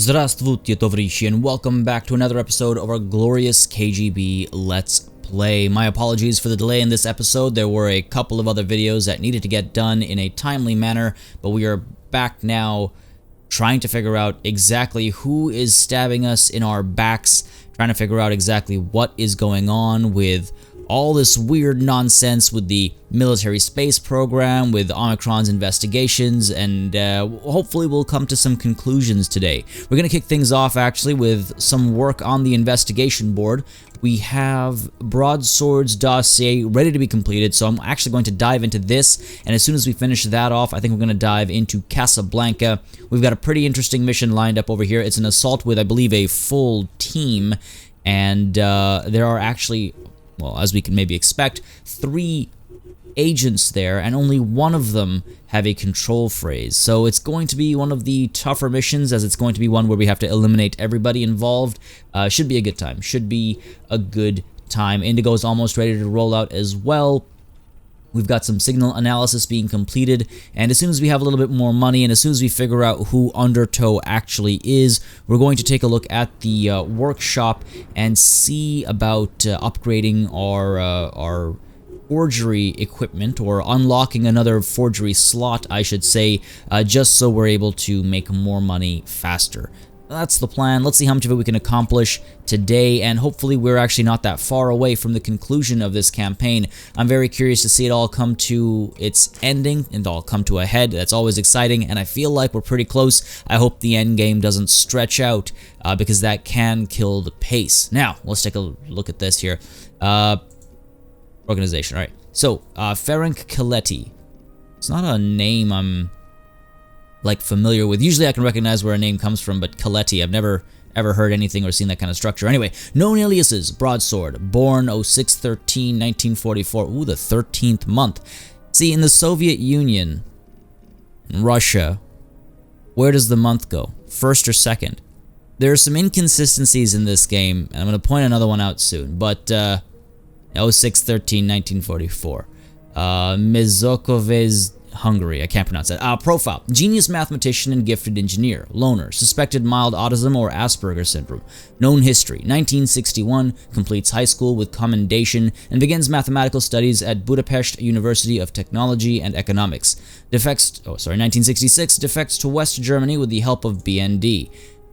Здравствуйте, товарищи, and welcome back to another episode of our glorious KGB Let's Play. My apologies for the delay in this episode. There were a couple of other videos that needed to get done in a timely manner, but we are back now trying to figure out exactly who is stabbing us in our backs, trying to figure out exactly what is going on with all this weird nonsense with the military space program, with Omicron's investigations, and hopefully we'll come to some conclusions today. We're going to kick things off actually with some work on the investigation board. We have Broadsword's dossier ready to be completed, so I'm actually going to dive into this, and as soon as we finish that off, I think we're going to dive into Casablanca. We've got a pretty interesting mission lined up over here. It's an assault with, I believe, a full team, and there are actually, well, as we can maybe expect, 3 agents there, and only one of them have a control phrase. So it's going to be one of the tougher missions, as it's going to be one where we have to eliminate everybody involved. Should be a good time. Should be a good time. Indigo is almost ready to roll out as well. We've got some signal analysis being completed, and as soon as we have a little bit more money, and as soon as we figure out who Undertow actually is, we're going to take a look at the workshop and see about upgrading our forgery equipment, or unlocking another forgery slot, I should say, just so we're able to make more money faster. That's the plan. Let's see how much of it we can accomplish today, and hopefully we're actually not that far away from the conclusion of this campaign. I'm very curious to see it all come to its ending and all come to a head. That's always exciting, and I feel like we're pretty close. I hope the end game doesn't stretch out, because that can kill the pace. Now, let's take a look at this here. Organization, alright. So, Ferenc Coletti. It's not a name I'm familiar with. Usually I can recognize where a name comes from, but Coletti, I've never ever heard anything or seen that kind of structure. Anyway, known aliases: Broadsword, born 06/13/1944. Ooh, the 13th month. See, in the Soviet Union, in Russia, where does the month go? First or second? There are some inconsistencies in this game, and I'm going to point another one out soon, but 06/13/1944. Mezokovez, Hungary. I can't pronounce that. Profile: genius mathematician and gifted engineer. Loner. Suspected mild autism or Asperger syndrome. Known history: 1961, completes high school with commendation and begins mathematical studies at Budapest University of Technology and Economics. 1966, defects to West Germany with the help of BND.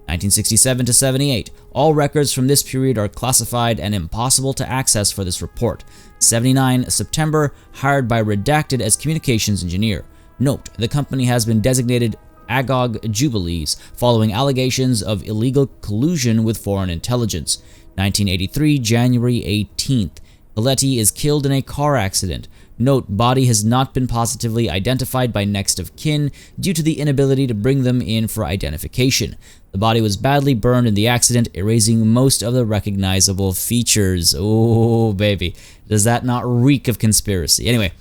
1967 to 78. All records from this period are classified and impossible to access for this report. 79. September, hired by Redacted as communications engineer. Note: the company has been designated Agog Jubilees following allegations of illegal collusion with foreign intelligence. 1983, January 18th. Coletti is killed in a car accident. Note: body has not been positively identified by next of kin due to the inability to bring them in for identification. The body was badly burned in the accident, erasing most of the recognizable features. Oh, baby. Does that not reek of conspiracy? Anyway,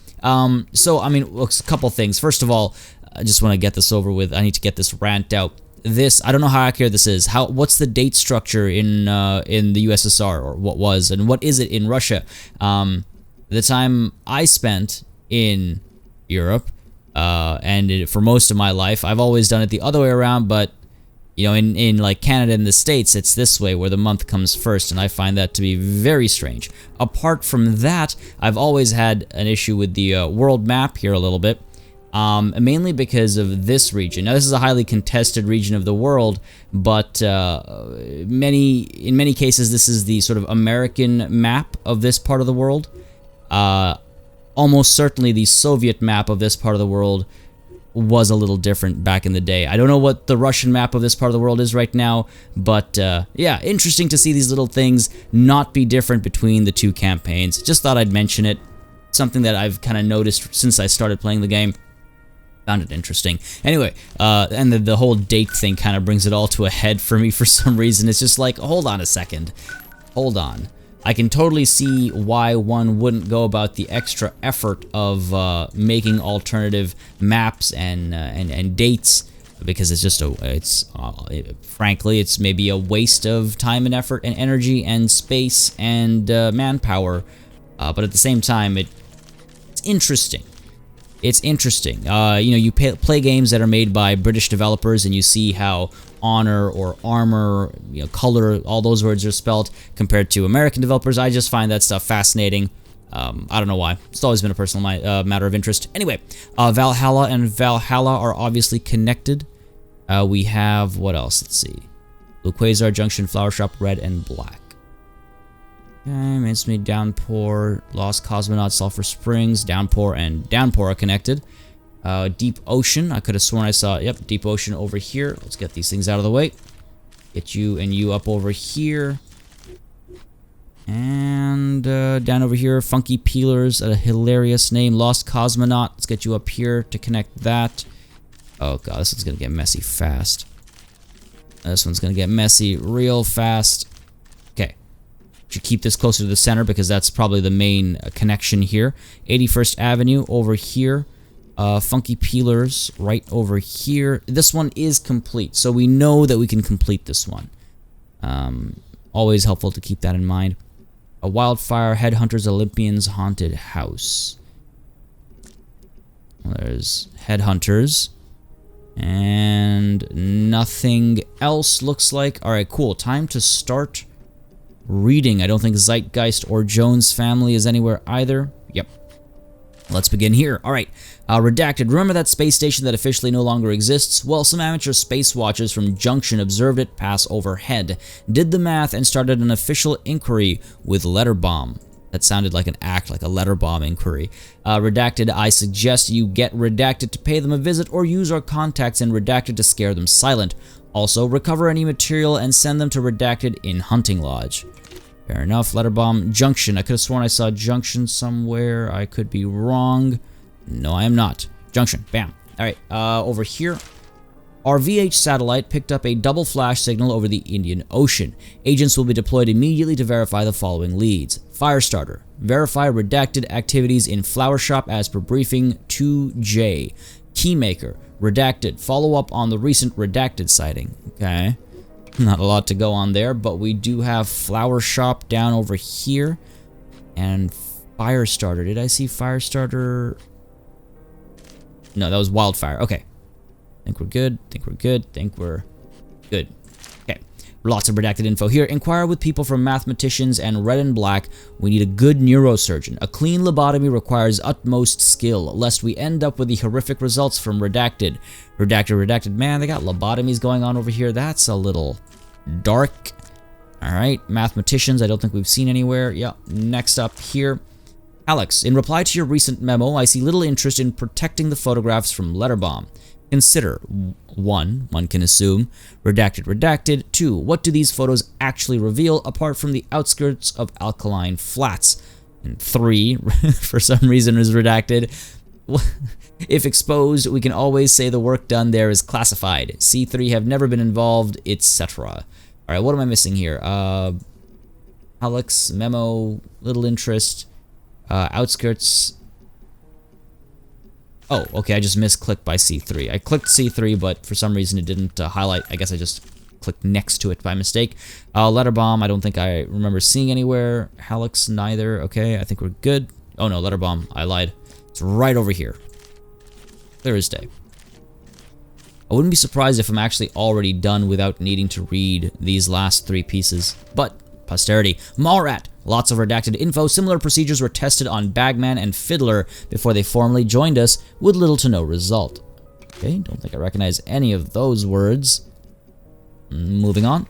so, I mean, a couple things. First of all, I just want to get this over with. I need to get this rant out. This, I don't know how accurate this is. What's the date structure in the USSR, or what was, and what is it in Russia? The time I spent in Europe, and for most of my life, I've always done it the other way around, but you know, in like Canada and the States, it's this way, where the month comes first, and I find that to be very strange. Apart from that, I've always had an issue with the world map here a little bit, mainly because of this region. Now, this is a highly contested region of the world, but in many cases, this is the sort of American map of this part of the world. Almost certainly the Soviet map of this part of the world was a little different back in the day. I don't know what the Russian map of this part of the world is right now, but yeah, interesting to see these little things not be different between the two campaigns. Just thought I'd mention it. Something that I've kind of noticed since I started playing the game. Found it interesting. Anyway, and the whole date thing kind of brings it all to a head for me for some reason. It's just like, hold on a second. Hold on. I can totally see why one wouldn't go about the extra effort of making alternative maps and dates, because it's just frankly, it's maybe a waste of time and effort and energy and space and manpower, but at the same time, it's interesting. It's interesting. You know, you play games that are made by British developers, and you see how honor or armor, you know, color, all those words are spelled compared to American developers. I just find that stuff fascinating. I don't know why. It's always been a personal matter of interest. Anyway, Valhalla and Valhalla are obviously connected. We have, what else? Let's see. Blue Quasar, Junction, Flower Shop, Red and Black. Okay, Mincemeat, Downpour, Lost Cosmonaut, Sulphur Springs, Downpour and Downpour are connected. Deep Ocean, I could have sworn I saw, yep, Deep Ocean over here. Let's get these things out of the way. Get you and you up over here. And down over here, Funky Peelers, a hilarious name, Lost Cosmonaut. Let's get you up here to connect that. Oh god, this one's gonna get messy fast. This one's gonna get messy real fast. Okay. Should keep this closer to the center because that's probably the main connection here. 81st Avenue over here. Funky Peelers right over here. This one is complete, so we know that we can complete this one. Always helpful to keep that in mind. A Wildfire, Headhunters, Olympians, Haunted House. There's Headhunters. And nothing else looks like. Alright, cool. Time to start reading. I don't think Zeitgeist or Jones Family is anywhere either. Yep. Let's begin here. Alright. Redacted. Remember that space station that officially no longer exists? Well, some amateur space watchers from Junction observed it pass overhead, did the math, and started an official inquiry with letter bomb. That sounded like an act, like a letter bomb inquiry. Redacted, I suggest you get Redacted to pay them a visit or use our contacts in Redacted to scare them silent. Also, recover any material and send them to Redacted in Hunting Lodge. Fair enough. Letter bomb. Junction. I could have sworn I saw Junction somewhere. I could be wrong. No, I am not. Junction. Bam. Alright, over here. Our VH satellite picked up a double flash signal over the Indian Ocean. Agents will be deployed immediately to verify the following leads. Firestarter. Verify redacted activities in Flower Shop as per briefing 2J. Keymaker. Redacted. Follow up on the recent redacted sighting. Okay. Not a lot to go on there, but we do have Flower Shop down over here. And Firestarter. Did I see Firestarter? No, that was Wildfire. Okay. Think we're good. Think we're good. Think we're good. Okay. Lots of redacted info here. Inquire with people from mathematicians and Red and Black. We need a good neurosurgeon. A clean lobotomy requires utmost skill, lest we end up with the horrific results from Redacted. Redacted. Man, they got lobotomies going on over here. That's a little dark. Alright. Mathematicians, I don't think we've seen anywhere. Yeah. Next up here. Alex, in reply to your recent memo, I see little interest in protecting the photographs from letterbomb. Consider 1. One can assume. Redacted. 2. What do these photos actually reveal apart from the outskirts of Alkaline Flats? And 3. For some reason is redacted. If exposed, we can always say the work done there is classified. C3 have never been involved, etc. Alright, what am I missing here? Alex, memo, little interest. Outskirts. Oh, okay, I just misclicked by C3. I clicked C3, but for some reason it didn't highlight. I guess I just clicked next to it by mistake. Letterbomb, I don't think I remember seeing anywhere. Hallex, neither. Okay, I think we're good. Oh no, Letterbomb, I lied. It's right over here. Clear as day. I wouldn't be surprised if I'm actually already done without needing to read these last 3 pieces. But, posterity. Mallrat. Lots of redacted info. Similar procedures were tested on Bagman and Fiddler before they formally joined us, with little to no result. Okay, don't think I recognize any of those words. Moving on.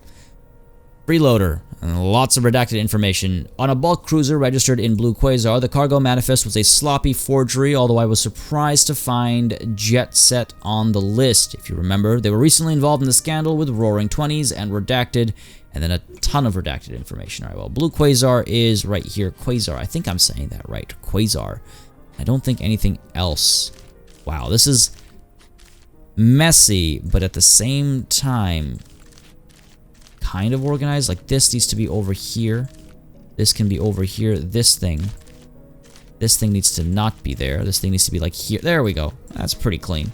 Freeloader. Lots of redacted information. On a bulk cruiser registered in Blue Quasar, the cargo manifest was a sloppy forgery, although I was surprised to find Jet Set on the list. If you remember, they were recently involved in the scandal with Roaring Twenties and redacted, and then a ton of redacted information. Alright, well, Blue Quasar is right here. Quasar, I think I'm saying that right. Quasar. I don't think anything else. Wow, this is messy, but at the same time, kind of organized. Like, this needs to be over here. This can be over here. This thing needs to not be there. This thing needs to be like here. There we go. That's pretty clean.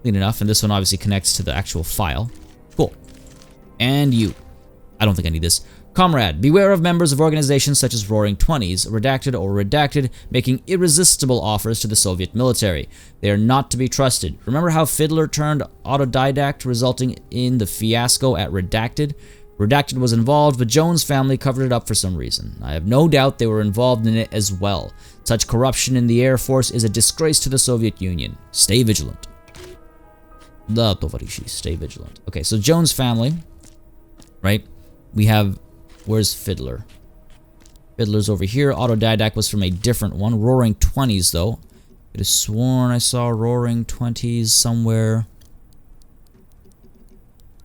Clean enough. And this one obviously connects to the actual file. Cool. And you. I don't think I need this. Comrade, beware of members of organizations such as Roaring Twenties, Redacted or Redacted, making irresistible offers to the Soviet military. They are not to be trusted. Remember how Fiddler turned autodidact, resulting in the fiasco at Redacted? Redacted was involved, but Jones' family covered it up for some reason. I have no doubt they were involved in it as well. Such corruption in the Air Force is a disgrace to the Soviet Union. Stay vigilant. Da, tovarishi, stay vigilant. Okay, so Jones' family, right? We have... Where's Fiddler? Fiddler's over here. Autodidact was from a different one. Roaring Twenties, though. I could have sworn I saw Roaring Twenties somewhere.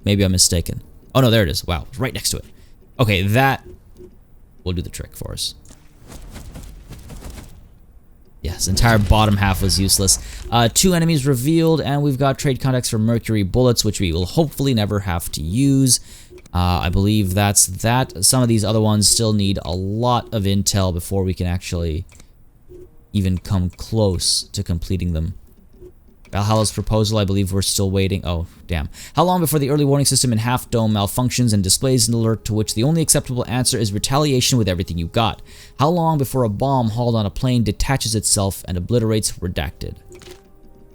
Maybe I'm mistaken. Oh, no, there it is. Wow, right next to it. Okay, that will do the trick for us. Yes, entire bottom half was useless. 2 enemies revealed, and we've got trade contacts for Mercury bullets, which we will hopefully never have to use. I believe that's that. Some of these other ones still need a lot of intel before we can actually even come close to completing them. Valhalla's proposal, I believe we're still waiting. Oh, damn. How long before the early warning system in Half Dome malfunctions and displays an alert to which the only acceptable answer is retaliation with everything you got? How long before a bomb hauled on a plane detaches itself and obliterates Redacted?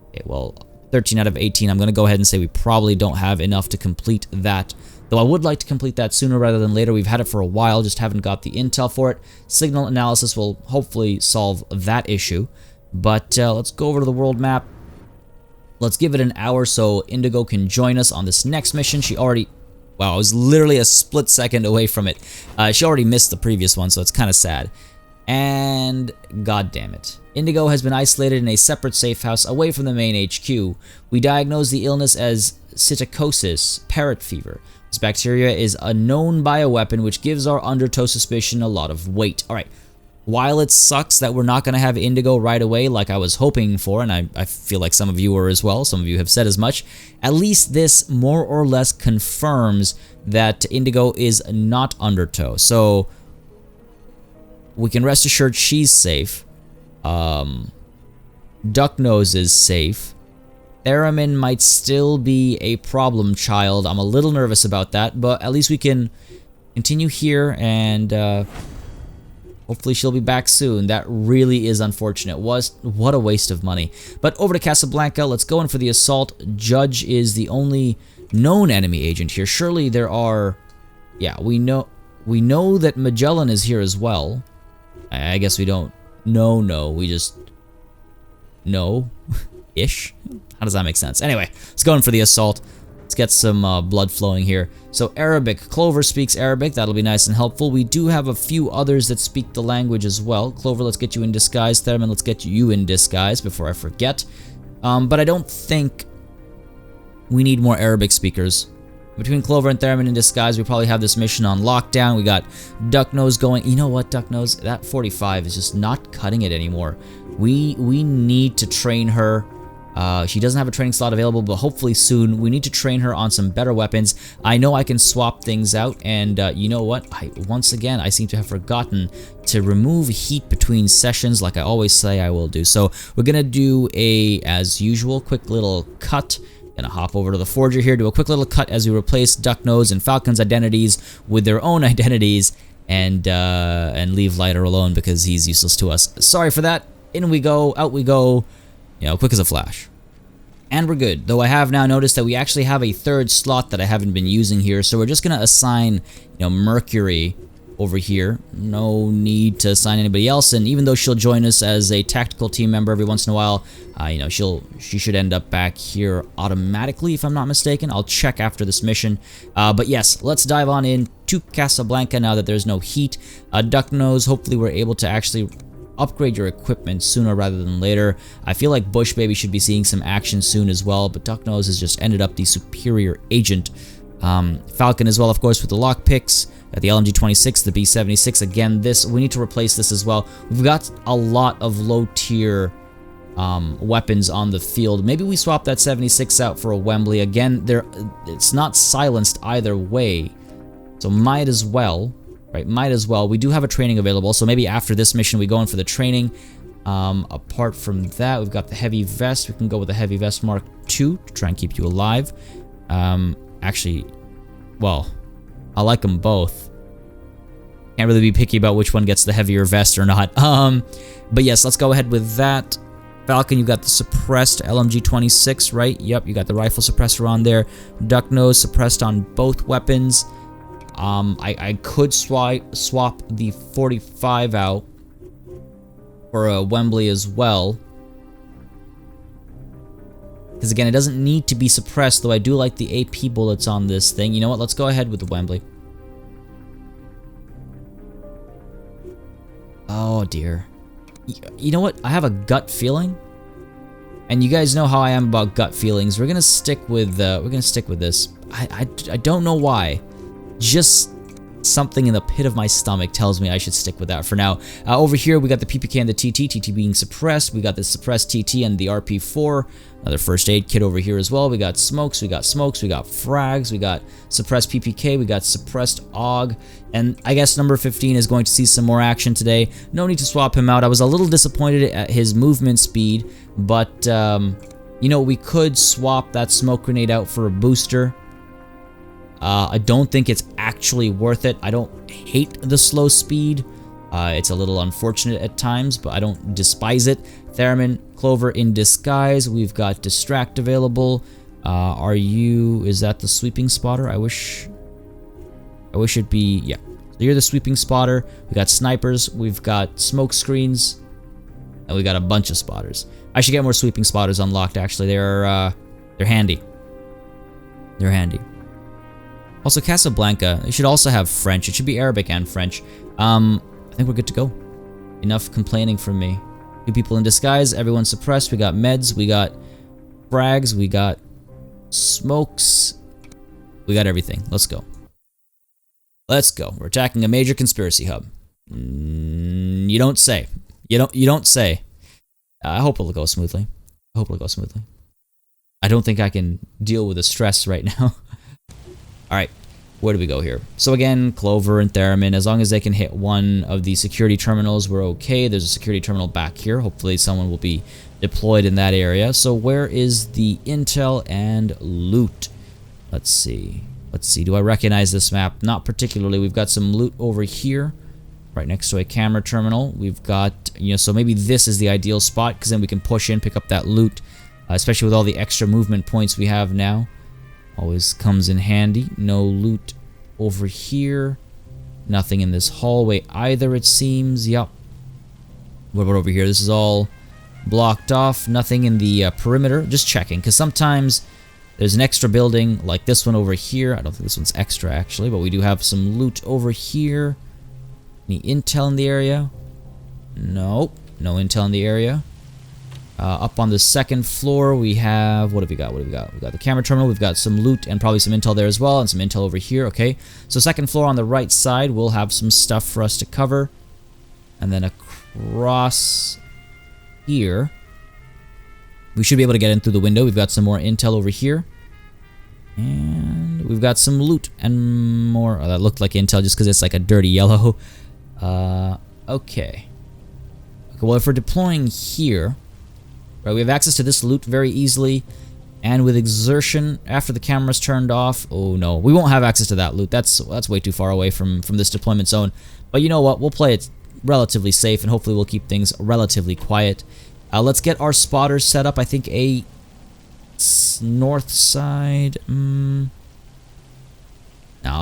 Okay, well, 13 out of 18. I'm going to go ahead and say we probably don't have enough to complete that. Though I would like to complete that sooner rather than later. We've had it for a while, just haven't got the intel for it. Signal analysis will hopefully solve that issue. But let's go over to the world map. Let's give it an hour so Indigo can join us on this next mission. She already... Wow, I was literally a split second away from it. She already missed the previous one, so it's kind of sad. And... God damn it. Indigo has been isolated in a separate safe house away from the main HQ. We diagnose the illness as psittacosis, parrot fever. This bacteria is a known bioweapon which gives our undertow suspicion a lot of weight. Alright, while it sucks that we're not going to have Indigo right away like I was hoping for, and I feel like some of you are as well, some of you have said as much, at least this more or less confirms that Indigo is not undertow. So, we can rest assured she's safe. Ducknose is safe. Theremin might still be a problem child. I'm a little nervous about that, but at least we can continue here and hopefully she'll be back soon. That really is unfortunate. What a waste of money. But over to Casablanca, let's go in for the assault. Judge is the only known enemy agent here. Surely there are... Yeah, we know that Magellan is here as well. I guess we don't know, we just know-ish. How does that make sense? Anyway, let's go in for the assault. Let's get some blood flowing here. So Arabic. Clover speaks Arabic. That'll be nice and helpful. We do have a few others that speak the language as well. Clover, let's get you in disguise. Theremin, let's get you in disguise before I forget. But I don't think we need more Arabic speakers. Between Clover and Theremin in disguise, we probably have this mission on lockdown. We got Ducknose going. You know what, Ducknose? That 45 is just not cutting it anymore. We need to train her. She doesn't have a training slot available, but hopefully soon. We need to train her on some better weapons. I know I can swap things out, and you know what? Once again, I seem to have forgotten to remove heat between sessions like I always say I will do. So we're going to do a, as usual, quick little cut. Gonna hop over to the Forger here, do a quick little cut as we replace Ducknose and Falcon's identities with their own identities, and leave Lighter alone because he's useless to us. Sorry for that. In we go, out we go, you know, quick as a flash. And we're good, though I have now noticed that we actually have a third slot that I haven't been using here, so we're just gonna assign, you know, Mercury over here. No need to assign anybody else, and even though she'll join us as a tactical team member every once in a while, you know, she should end up back here automatically, if I'm not mistaken. I'll check after this mission. But yes, let's dive on in to Casablanca now that there's no heat. Ducknose, hopefully we're able to actually upgrade your equipment sooner rather than later. I feel like Bush Baby should be seeing some action soon as well, but Ducknose has just ended up the superior agent. Falcon as well, of course, with the lockpicks. The LMG-26, the B-76. Again, we need to replace this as well. We've got a lot of low-tier weapons on the field. Maybe we swap that 76 out for a Wembley. Again, it's not silenced either way, so might as well. Right, might as well. We do have a training available, so maybe after this mission we go in for the training. Apart from that, we've got the heavy vest. We can go with the heavy vest Mark II to try and keep you alive. Actually, well, I like them both. Can't really be picky about which one gets the heavier vest or not. But yes, let's go ahead with that. Falcon, you got the suppressed LMG-26, right? Yep, you got the rifle suppressor on there. Duck nose suppressed on both weapons. I could swap the 45 out for a Wembley as well. Because again, it doesn't need to be suppressed, though I do like the AP bullets on this thing. You know what? Let's go ahead with the Wembley. Oh dear. You know what? I have a gut feeling, and you guys know how I am about gut feelings. We're gonna stick with this. I don't know why. Just something in the pit of my stomach tells me I should stick with that for now. Over here we got the PPK and the TT being suppressed. We got the suppressed TT and the RP4. Another first aid kit over here as well. We got smokes, we got frags, we got suppressed PPK, we got suppressed AUG, and I guess number 15 is going to see some more action today. No need to swap him out. I was a little disappointed at his movement speed, but you know, we could swap that smoke grenade out for a booster. I don't think it's actually worth it. I don't hate the slow speed. It's a little unfortunate at times, but I don't despise it. Theremin, Clover in disguise. We've got Distract available. Is that the sweeping spotter? I wish it'd be, yeah. So you're the sweeping spotter. We got snipers, we've got smoke screens, and we got a bunch of spotters. I should get more sweeping spotters unlocked, actually. They're handy. They're handy. Also, Casablanca, they should also have French. It should be Arabic and French. I think we're good to go. Enough complaining from me. 2 people in disguise, everyone suppressed. We got meds, we got frags, we got smokes. We got everything. Let's go. Let's go. We're attacking a major conspiracy hub. You don't say. You don't say. I hope it'll go smoothly. I don't think I can deal with the stress right now. Alright, where do we go here? So again, Clover and Theremin, as long as they can hit one of the security terminals, we're okay. There's a security terminal back here. Hopefully someone will be deployed in that area. So where is the intel and loot? Let's see. Do I recognize this map? Not particularly. We've got some loot over here, right next to a camera terminal. We've got, so maybe this is the ideal spot, because then we can push in, pick up that loot, especially with all the extra movement points we have now. Always comes in handy. No loot over here. Nothing in this hallway either, it seems. Yep. What about over here? This is all blocked off. Nothing in the perimeter. Just checking, because sometimes there's an extra building like this one over here. I don't think this one's extra, actually, but we do have some loot over here. Any intel in the area? Nope. No intel in the area. Up on the second floor, we have, what have we got? We got the camera terminal, we've got some loot and probably some intel there as well, and some intel over here, okay. So second floor on the right side, we'll have some stuff for us to cover. And then across here, we should be able to get in through the window. We've got some more intel over here. And we've got some loot and more. Oh, that looked like intel just because it's like a dirty yellow. Okay. Well, if we're deploying here, right, we have access to this loot very easily, and with exertion after the camera's turned off. Oh no, we won't have access to that loot. That's way too far away from this deployment zone. But you know what? We'll play it relatively safe, and hopefully we'll keep things relatively quiet. Let's get our spotters set up. I think a north side. Now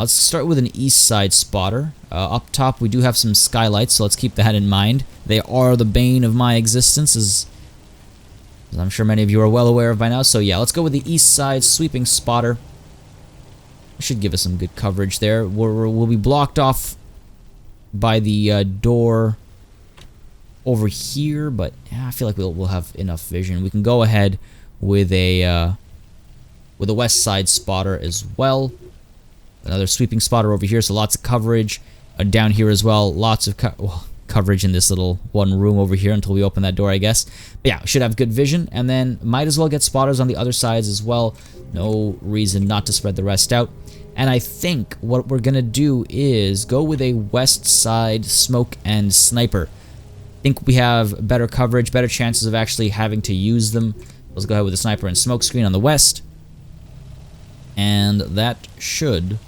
let's start with an east side spotter. Up top we do have some skylights, so let's keep that in mind. They are the bane of my existence, as I'm sure many of you are well aware of by now. So yeah, let's go with the east side sweeping spotter. Should give us some good coverage there. We'll be blocked off by the door over here, but yeah, I feel like we'll have enough vision. We can go ahead with a west side spotter as well. Another sweeping spotter over here, so lots of coverage. Down here as well, lots of coverage in this little one room over here until we open that door, I guess. But yeah, should have good vision, and then might as well get spotters on the other sides as well. No reason not to spread the rest out. And I think what we're gonna do is go with a west side smoke and sniper. I think we have better coverage, better chances of actually having to use them. Let's go ahead with the sniper and smoke screen on the west. And that should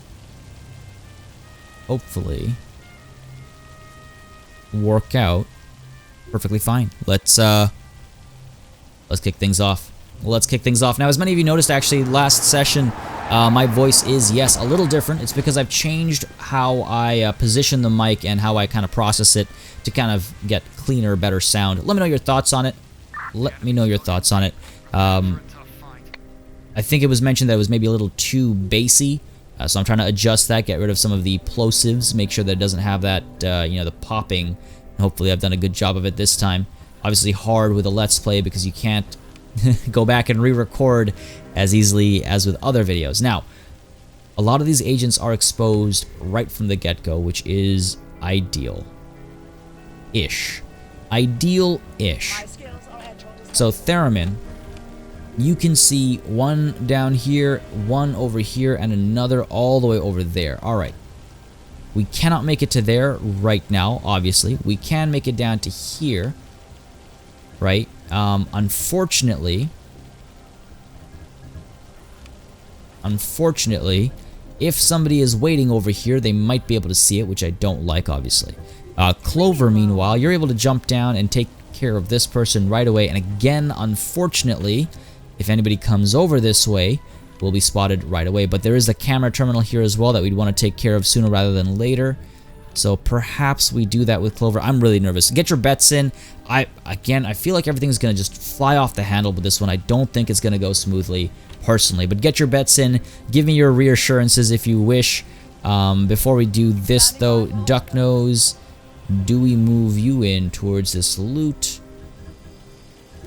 hopefully work out, perfectly fine. Let's kick things off. Let's kick things off. Now, as many of you noticed, actually, last session, my voice is, yes, a little different. It's because I've changed how I position the mic and how I kind of process it to kind of get cleaner, better sound. Let me know your thoughts on it. Let me know your thoughts on it. I think it was mentioned that it was maybe a little too bassy, so I'm trying to adjust that, get rid of some of the plosives, make sure that it doesn't have that, you know, the popping. And hopefully I've done a good job of it this time. Obviously hard with a Let's Play because you can't go back and re-record as easily as with other videos. Now, a lot of these agents are exposed right from the get-go, which is ideal-ish. Ideal-ish. So Theremin, you can see one down here, one over here, and another all the way over there. Alright. We cannot make it to there right now, obviously. We can make it down to here. Right? Unfortunately, if somebody is waiting over here, they might be able to see it, which I don't like, obviously. Clover, meanwhile, you're able to jump down and take care of this person right away. And again, unfortunately, if anybody comes over this way, we'll be spotted right away. But there is a camera terminal here as well that we'd want to take care of sooner rather than later. So perhaps we do that with Clover. I'm really nervous. Get your bets in. I feel like everything's going to just fly off the handle with this one. I don't think it's going to go smoothly, personally. But get your bets in. Give me your reassurances if you wish. Before we do this, though, Ducknose, do we move you in towards this loot?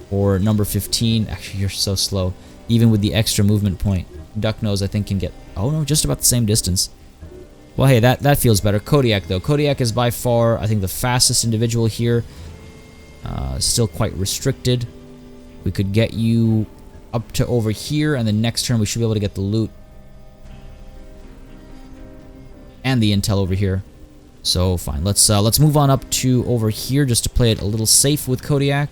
Or number 15? Actually, you're so slow. Even with the extra movement point. Ducknose, I think, can get... Oh, no, just about the same distance. Well, hey, that feels better. KODIAK, though. KODIAK is by far, I think, the fastest individual here. Still quite restricted. We could get you up to over here, and the next turn we should be able to get the loot. And the intel over here. So, fine. Let's move on up to over here just to play it a little safe with KODIAK.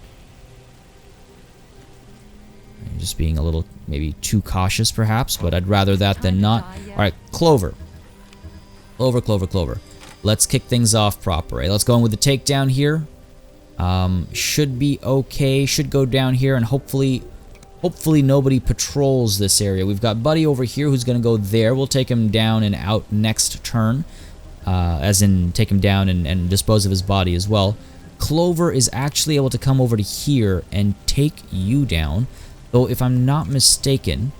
Just being a little, maybe too cautious, perhaps, but I'd rather that than not. Alright, Clover. Clover. Let's kick things off proper, right? Let's go in with the takedown here. Should be okay. Should go down here, and hopefully nobody patrols this area. We've got Buddy over here who's going to go there. We'll take him down and out next turn. As in, take him down and dispose of his body as well. Clover is actually able to come over to here and take you down. Though, if I'm not mistaken...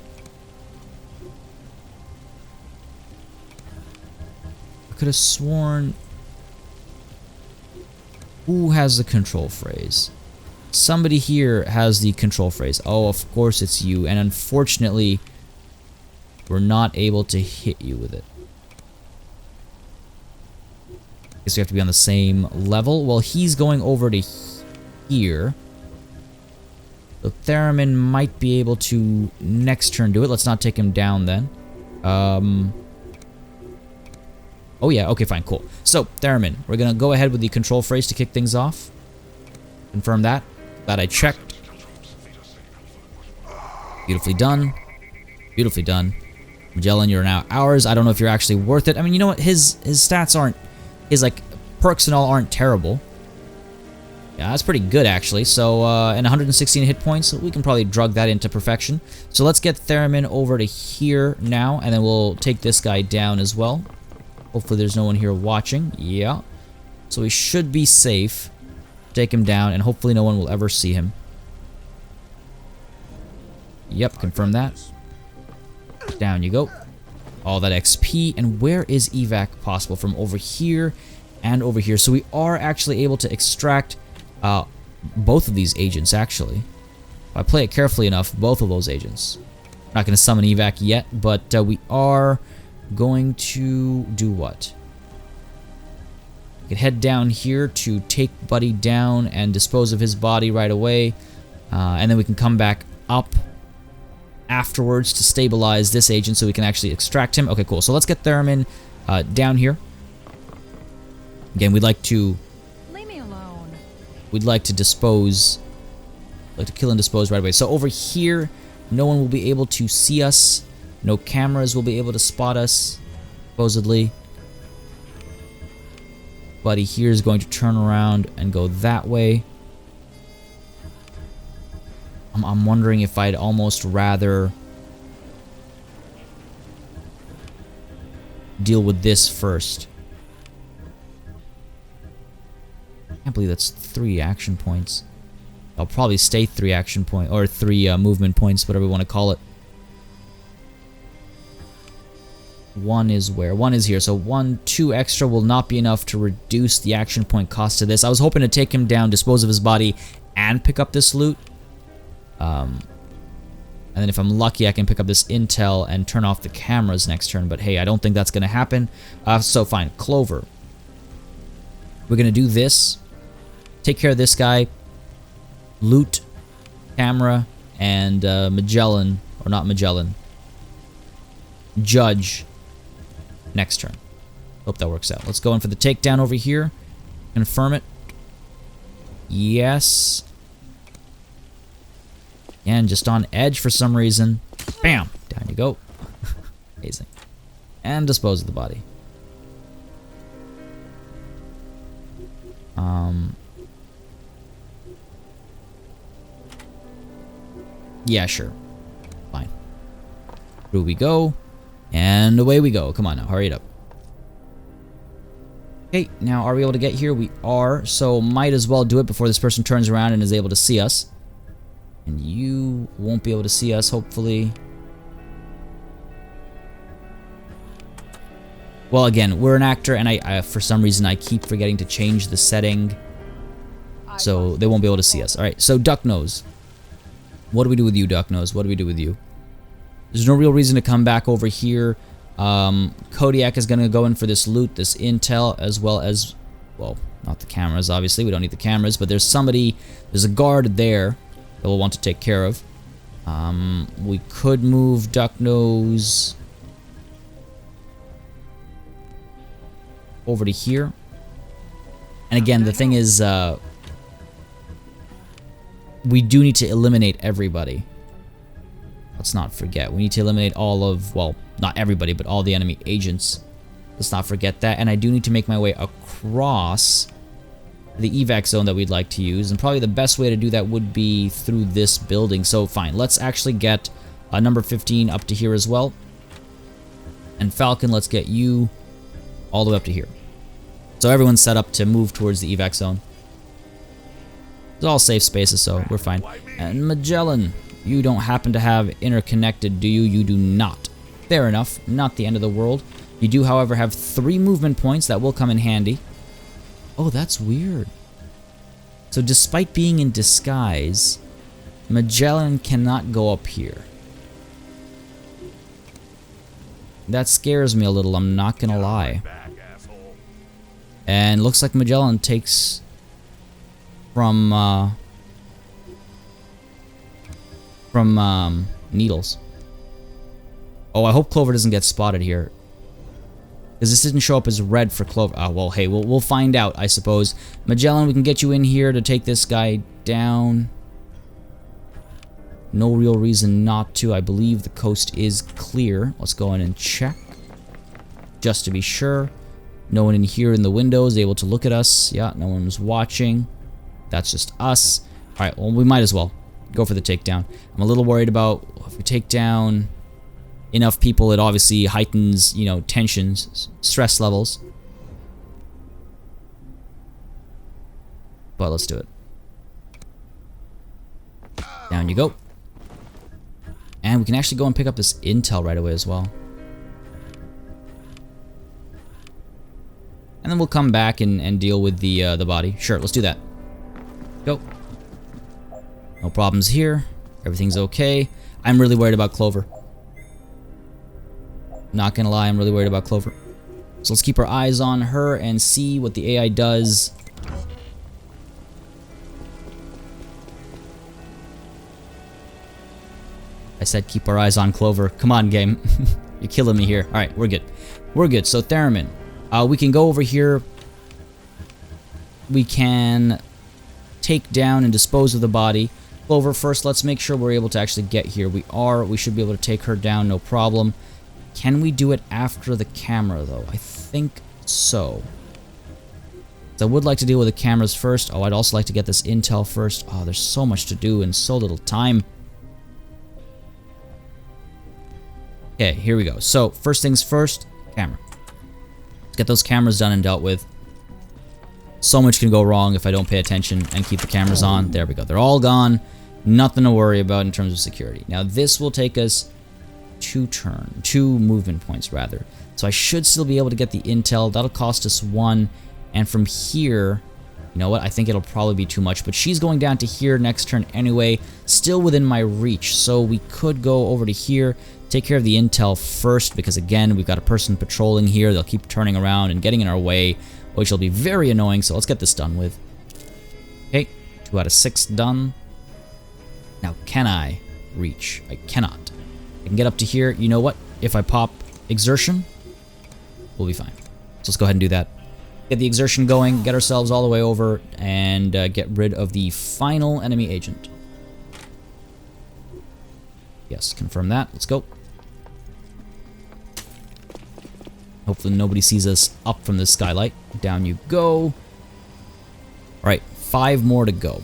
I could have sworn... Who has the control phrase? Somebody here has the control phrase. Oh, of course it's you. And unfortunately, we're not able to hit you with it. Guess we have to be on the same level. Well, he's going over to here. So Theremin might be able to next turn do it. Let's not take him down then. Oh yeah, okay, fine, cool. So, Theremin, we're gonna go ahead with the control phrase to kick things off. Confirm that. Glad I checked. Beautifully done. Beautifully done. Magellan, you're now ours. I don't know if you're actually worth it. I mean, you know what? His stats aren't... His, like, perks and all aren't terrible. Yeah, that's pretty good, actually. So, and 116 hit points, we can probably drug that into perfection. So let's get Theremin over to here now, and then we'll take this guy down as well. Hopefully there's no one here watching. Yeah. So we should be safe. Take him down, and hopefully no one will ever see him. Yep, confirm that. Down you go. All that XP. And where is evac possible? From over here and over here. So we are actually able to extract both of these agents, actually. If I play it carefully enough, both of those agents. I'm not going to summon evac yet, but we are going to do what? We can head down here to take Buddy down and dispose of his body right away. And then we can come back up afterwards to stabilize this agent so we can actually extract him. Okay, cool. So let's get Theremin down here. Again, we'd like to... Leave me alone. We'd like to dispose... like to kill and dispose right away. So over here, no one will be able to see us. No cameras will be able to spot us, supposedly. Buddy here is going to turn around and go that way. I'm wondering if I'd almost rather deal with this first. I can't believe that's 3 action points. I'll probably stay 3 action point or 3 movement points, whatever you want to call it. 1 is where? 1 is here. So 2 extra will not be enough to reduce the action point cost to this. I was hoping to take him down, dispose of his body, and pick up this loot. And then if I'm lucky, I can pick up this intel and turn off the cameras next turn. But hey, I don't think that's going to happen. So fine, Clover. We're going to do this. Take care of this guy. Loot, camera, and Magellan, or not Magellan. Judge. Next turn. Hope that works out. Let's go in for the takedown over here. Confirm it. Yes. And just on edge for some reason. Bam! Down you go. Amazing. And dispose of the body. Yeah, sure. Fine. Through we go. And away we go. Come on now, hurry it up. Okay, now are we able to get here? We are, so might as well do it before this person turns around and is able to see us. And you won't be able to see us, hopefully. Well, again, we're an actor, and I for some reason, I keep forgetting to change the setting. So they won't be able to see us. Alright, so Duck Nose. What do we do with you, Duck Nose? What do we do with you? There's no real reason to come back over here. KODIAK is going to go in for this loot, this intel, as well as, well, not the cameras, obviously. We don't need the cameras, but there's a guard there that we'll want to take care of. We could move Duck Nose over to here. And again, the thing is, we do need to eliminate everybody. Let's not forget. We need to eliminate all of, well, not everybody, but all the enemy agents. Let's not forget that. And I do need to make my way across the evac zone that we'd like to use. And probably the best way to do that would be through this building. So fine, let's actually get number 15 up to here as well. And Falcon, let's get you all the way up to here. So everyone's set up to move towards the evac zone. It's all safe spaces, so we're fine. And Magellan, you don't happen to have interconnected, do you? You do not. Fair enough, not the end of the world. You do, however, have 3 movement points that will come in handy. Oh, that's weird. So despite being in disguise, Magellan cannot go up here. That scares me a little, I'm not gonna lie. And looks like Magellan takes from Needles. Oh, I hope Clover doesn't get spotted here, because this didn't show up as red for Clover. Oh, well, hey, we'll find out, I suppose. Magellan, we can get you in here to take this guy down. No real reason not to. I believe the coast is clear. Let's go in and check, just to be sure. No one in here in the windows able to look at us. Yeah, no one's watching. That's just us. Alright, well, we might as well go for the takedown. I'm a little worried about if we take down enough people, it obviously heightens, you know, tensions, stress levels. But let's do it. Down you go. And we can actually go and pick up this intel right away as well. And then we'll come back and deal with the body. Sure, let's do that. Go. No problems here. Everything's okay. I'm really worried about Clover. Not gonna lie, I'm really worried about Clover. So let's keep our eyes on her and see what the AI does. I said keep our eyes on Clover. Come on, game. You're killing me here. Alright, we're good. We're good. So Theremin. We can go over here. We can take down and dispose of the body. Clover, first, let's make sure we're able to actually get here. We are. We should be able to take her down, no problem. Can we do it after the camera, though? I think so. So I would like to deal with the cameras first. Oh, I'd also like to get this intel first. Oh, there's so much to do in so little time. Okay, here we go. So, first things first, camera. Let's get those cameras done and dealt with. So much can go wrong if I don't pay attention and keep the cameras on. There we go. They're all gone. Nothing to worry about in terms of security. Now, this will take us two movement points, rather. So I should still be able to get the intel. That'll cost us 1. And from here, you know what? I think it'll probably be too much. But she's going down to here next turn anyway. Still within my reach. So we could go over to here. Take care of the intel first. Because again, we've got a person patrolling here. They'll keep turning around and getting in our way, which will be very annoying. So let's get this done with. Okay. 2 out of 6 done. Now, can I reach? I cannot. I can get up to here. You know what? If I pop exertion, we'll be fine. So let's go ahead and do that. Get the exertion going, get ourselves all the way over, and get rid of the final enemy agent. Yes, confirm that. Let's go. Hopefully nobody sees us up from this skylight. Down you go. Alright, 5 more to go.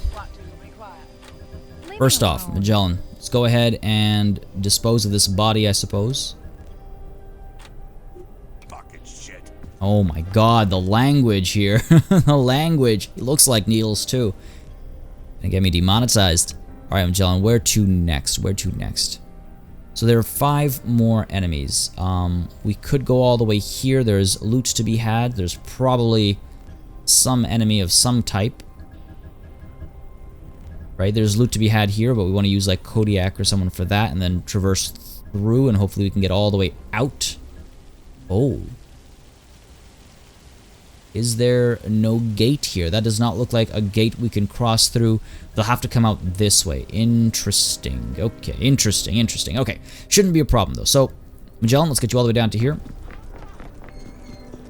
First off, Magellan, let's go ahead and dispose of this body, I suppose. Oh my god, the language here. The language. It looks like needles too. Gonna get me demonetized. Alright, Magellan, where to next? Where to next? So there are 5 more enemies. We could go all the way here. There's loot to be had. There's probably some enemy of some type. Right, there's loot to be had here, but we want to use like KODIAK or someone for that, and then traverse through, and hopefully we can get all the way out. Oh. Is there no gate here? That does not look like a gate we can cross through. They'll have to come out this way. Interesting. Okay, interesting. Okay, shouldn't be a problem though. So, Magellan, let's get you all the way down to here.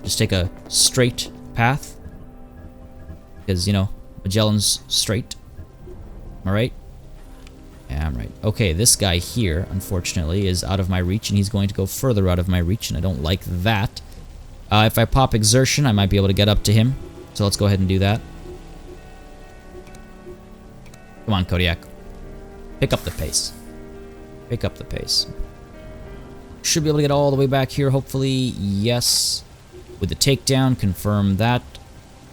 Just take a straight path. Because, you know, Magellan's straight. Am I right? Yeah, I'm right. Okay, this guy here, unfortunately, is out of my reach, and he's going to go further out of my reach, and I don't like that. If I pop exertion, I might be able to get up to him. So let's go ahead and do that. Come on, KODIAK. Pick up the pace. Pick up the pace. Should be able to get all the way back here, hopefully. Yes. With the takedown, confirm that.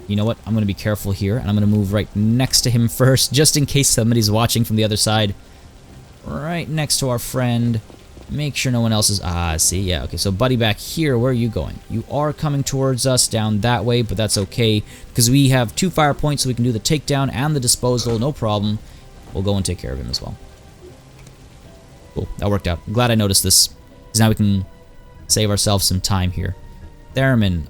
You know what? I'm going to be careful here, and I'm going to move right next to him first, just in case somebody's watching from the other side. Right next to our friend. Make sure no one else is... Ah, see? Yeah, okay. So, buddy, back here, where are you going? You are coming towards us down that way, but that's okay, because we have 2 fire points, so we can do the takedown and the disposal, no problem. We'll go and take care of him as well. Cool, that worked out. I'm glad I noticed this, because now we can save ourselves some time here. Theremin,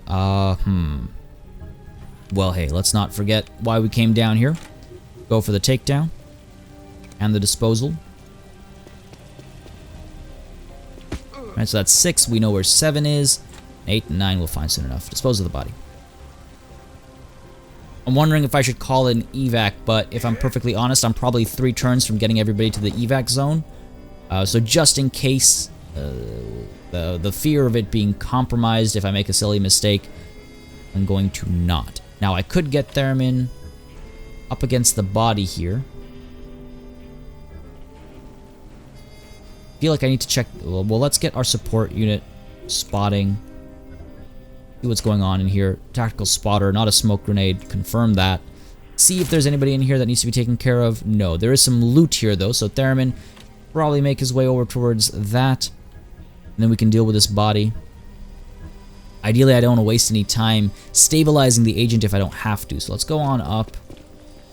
Well, hey, let's not forget why we came down here. Go for the takedown and the disposal. Alright, so that's 6. We know where 7 is. 8 and 9 we'll find soon enough. Dispose of the body. I'm wondering if I should call it an evac, but if I'm perfectly honest, I'm probably 3 turns from getting everybody to the evac zone. So just in case, the fear of it being compromised if I make a silly mistake, I'm going to not. Now, I could get Theremin up against the body here. I feel like I need to check... Well, let's get our support unit spotting. See what's going on in here. Tactical spotter, not a smoke grenade. Confirm that. See if there's anybody in here that needs to be taken care of. No, there is some loot here, though, so Theremin probably make his way over towards that. And then we can deal with this body. Ideally, I don't want to waste any time stabilizing the agent if I don't have to. So let's go on up.